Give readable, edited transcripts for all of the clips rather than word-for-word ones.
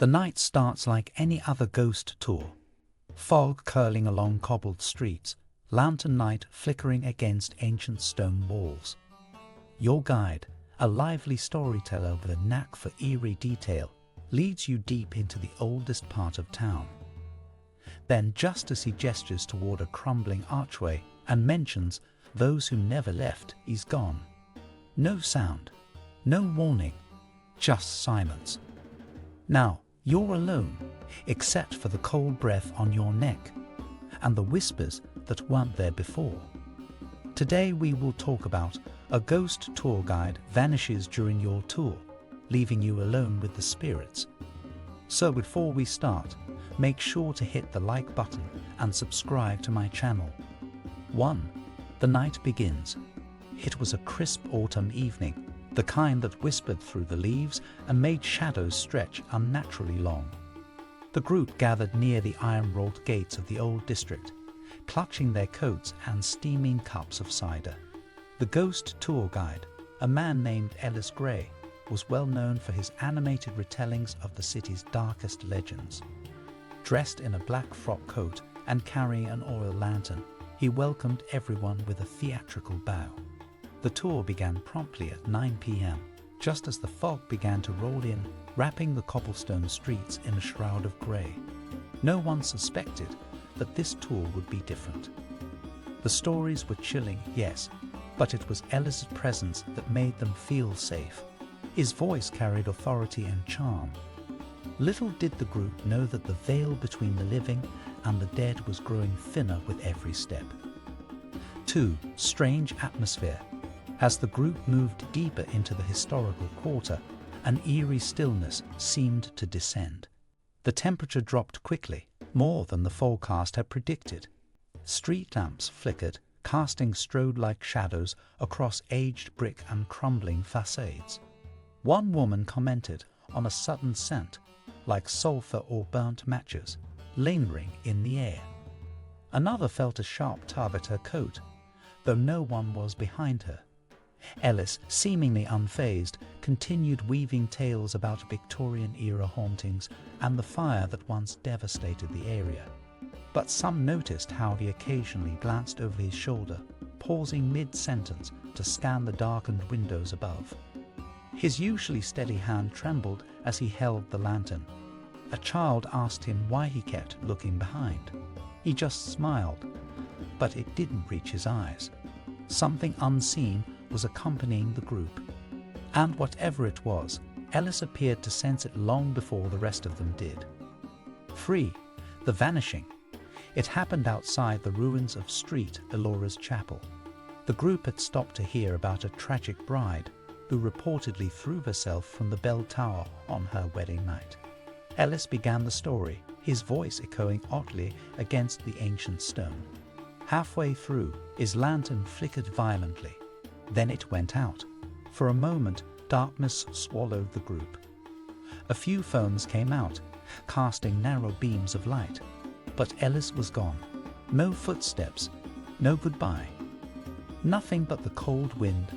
The night starts like any other ghost tour. Fog curling along cobbled streets, lantern light flickering against ancient stone walls. Your guide, a lively storyteller with a knack for eerie detail, leads you deep into the oldest part of town. Then, just as he gestures toward a crumbling archway and mentions those who never left, he's gone. No sound, no warning, just silence. Now, you're alone, except for the cold breath on your neck and the whispers that weren't there before. Today we will talk about a ghost tour guide vanishes during your tour, leaving you alone with the spirits. So before we start, make sure to hit the like button and subscribe to my channel. 1. The night begins. It was a crisp autumn evening, the kind that whispered through the leaves and made shadows stretch unnaturally long. The group gathered near the iron-wrought gates of the old district, clutching their coats and steaming cups of cider. The ghost tour guide, a man named Ellis Gray, was well known for his animated retellings of the city's darkest legends. Dressed in a black frock coat and carrying an oil lantern, he welcomed everyone with a theatrical bow. The tour began promptly at 9 p.m., just as the fog began to roll in, wrapping the cobblestone streets in a shroud of grey. No one suspected that this tour would be different. The stories were chilling, yes, but it was Ellis' presence that made them feel safe. His voice carried authority and charm. Little did the group know that the veil between the living and the dead was growing thinner with every step. 2. Strange atmosphere. As the group moved deeper into the historical quarter, an eerie stillness seemed to descend. The temperature dropped quickly, more than the forecast had predicted. Street lamps flickered, casting strode-like shadows across aged brick and crumbling facades. One woman commented on a sudden scent, like sulfur or burnt matches, lingering in the air. Another felt a sharp tug at her coat, though no one was behind her. Ellis, seemingly unfazed, continued weaving tales about Victorian-era hauntings and the fire that once devastated the area. But some noticed how he occasionally glanced over his shoulder, pausing mid-sentence to scan the darkened windows above. His usually steady hand trembled as he held the lantern. A child asked him why he kept looking behind. He just smiled, but it didn't reach his eyes. Something unseen was accompanying the group. And whatever it was, Ellis appeared to sense it long before the rest of them did. 3. The vanishing. It happened outside the ruins of Street Elora's chapel. The group had stopped to hear about a tragic bride who reportedly threw herself from the bell tower on her wedding night. Ellis began the story, his voice echoing oddly against the ancient stone. Halfway through, his lantern flickered violently. Then it went out. For a moment, darkness swallowed the group. A few phones came out, casting narrow beams of light. But Ellis was gone. No footsteps, no goodbye. Nothing but the cold wind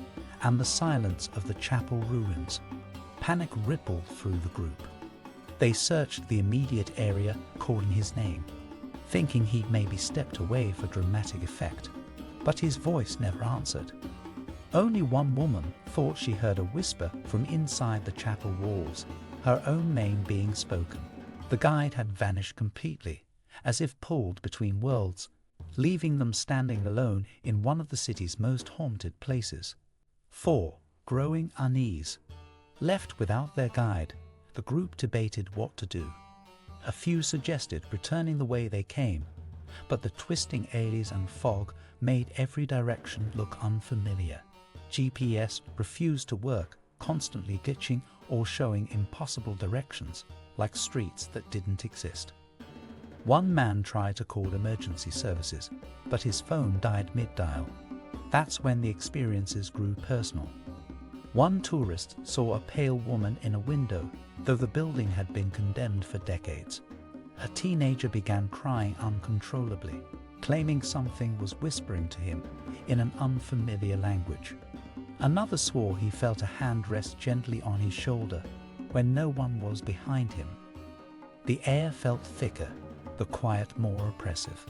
and the silence of the chapel ruins. Panic rippled through the group. They searched the immediate area, calling his name, thinking he'd maybe stepped away for dramatic effect. But his voice never answered. Only one woman thought she heard a whisper from inside the chapel walls, her own name being spoken. The guide had vanished completely, as if pulled between worlds, leaving them standing alone in one of the city's most haunted places. 4. Growing unease. Left without their guide, the group debated what to do. A few suggested returning the way they came, but the twisting alleys and fog made every direction look unfamiliar. GPS refused to work, constantly glitching or showing impossible directions, like streets that didn't exist. One man tried to call emergency services, but his phone died mid-dial. That's when the experiences grew personal. One tourist saw a pale woman in a window, though the building had been condemned for decades. A teenager began crying uncontrollably, claiming something was whispering to him in an unfamiliar language. Another swore he felt a hand rest gently on his shoulder when no one was behind him. The air felt thicker, the quiet more oppressive.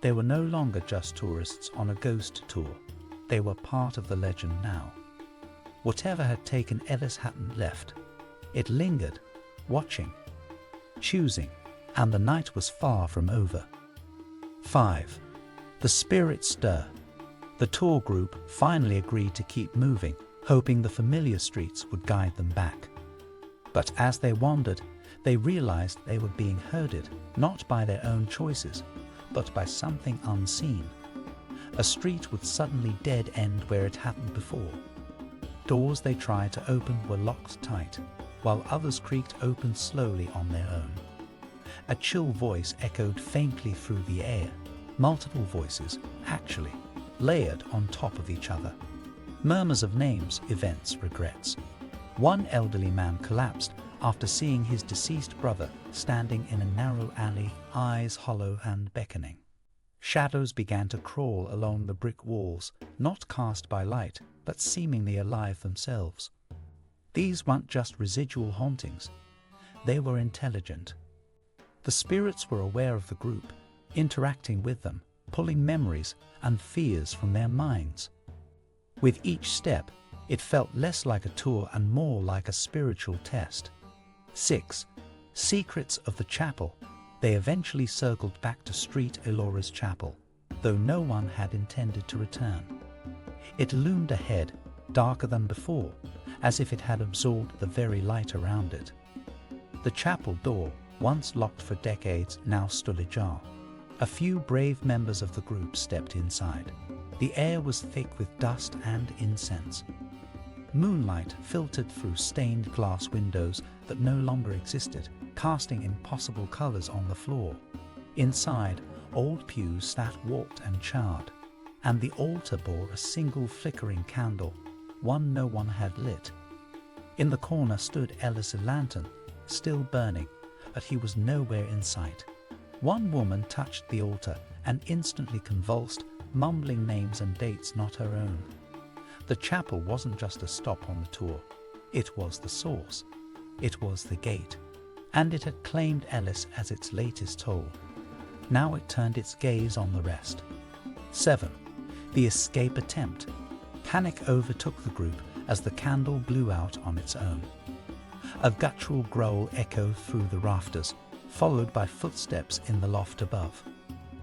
They were no longer just tourists on a ghost tour. They were part of the legend now. Whatever had taken Ellis hadn't left. It lingered, watching, choosing, and the night was far from over. 5. The spirits stir. The tour group finally agreed to keep moving, hoping the familiar streets would guide them back. But as they wandered, they realized they were being herded, not by their own choices, but by something unseen. A street would suddenly dead end where it hadn't before. Doors they tried to open were locked tight, while others creaked open slowly on their own. A chill voice echoed faintly through the air. Multiple voices, actually, layered on top of each other. Murmurs of names, events, regrets. One elderly man collapsed after seeing his deceased brother standing in a narrow alley, eyes hollow and beckoning. Shadows began to crawl along the brick walls, not cast by light, but seemingly alive themselves. These weren't just residual hauntings. They were intelligent. The spirits were aware of the group, interacting with them, pulling memories and fears from their minds. With each step, it felt less like a tour and more like a spiritual test. 6. Secrets of the chapel. They eventually circled back to Street Elora's chapel, though no one had intended to return. It loomed ahead, darker than before, as if it had absorbed the very light around it. The chapel door, once locked for decades, now stood ajar. A few brave members of the group stepped inside. The air was thick with dust and incense. Moonlight filtered through stained glass windows that no longer existed, casting impossible colors on the floor. Inside, old pews sat warped and charred, and the altar bore a single flickering candle, one no one had lit. In the corner stood Ellis' lantern, still burning, but he was nowhere in sight. One woman touched the altar and instantly convulsed, mumbling names and dates not her own. The chapel wasn't just a stop on the tour. It was the source. It was the gate. And it had claimed Ellis as its latest toll. Now it turned its gaze on the rest. 7. The escape attempt. Panic overtook the group as the candle blew out on its own. A guttural growl echoed through the rafters, followed by footsteps in the loft above.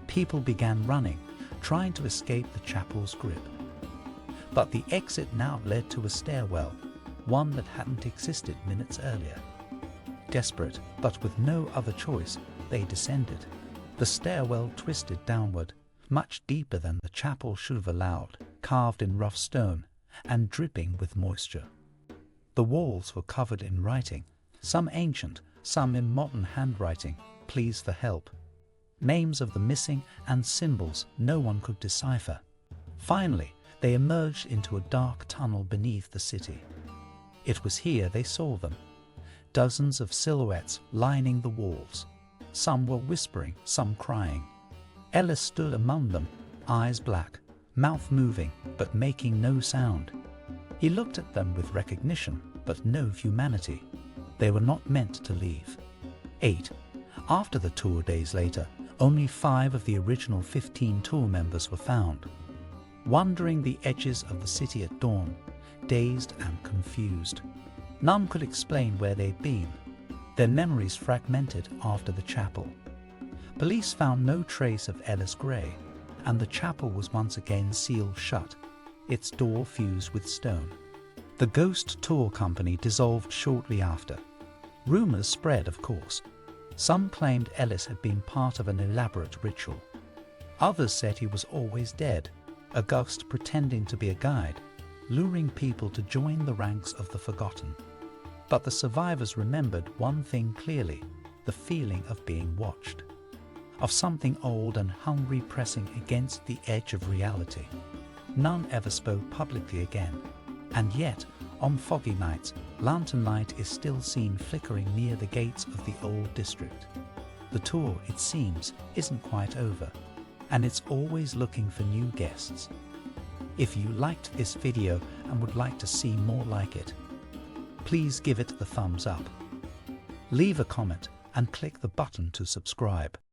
People began running, trying to escape the chapel's grip. But the exit now led to a stairwell, one that hadn't existed minutes earlier. Desperate, but with no other choice, they descended. The stairwell twisted downward, much deeper than the chapel should have allowed, carved in rough stone and dripping with moisture. The walls were covered in writing, some ancient, some in modern handwriting, pleas for help. Names of the missing and symbols no one could decipher. Finally, they emerged into a dark tunnel beneath the city. It was here they saw them. Dozens of silhouettes lining the walls. Some were whispering, some crying. Ellis stood among them, eyes black, mouth moving, but making no sound. He looked at them with recognition, but no humanity. They were not meant to leave. 8. After the tour days later, only 5 of the original 15 tour members were found. Wandering the edges of the city at dawn, dazed and confused. None could explain where they'd been. Their memories fragmented after the chapel. Police found no trace of Ellis Gray, and the chapel was once again sealed shut, its door fused with stone. The ghost tour company dissolved shortly after. Rumors spread, of course. Some claimed Ellis had been part of an elaborate ritual. Others said he was always dead, a ghost pretending to be a guide, luring people to join the ranks of the forgotten. But the survivors remembered one thing clearly, the feeling of being watched, of something old and hungry pressing against the edge of reality. None ever spoke publicly again, and yet, on foggy nights, lantern light is still seen flickering near the gates of the old district. The tour, it seems, isn't quite over, and it's always looking for new guests. If you liked this video and would like to see more like it, please give it the thumbs up. Leave a comment and click the button to subscribe.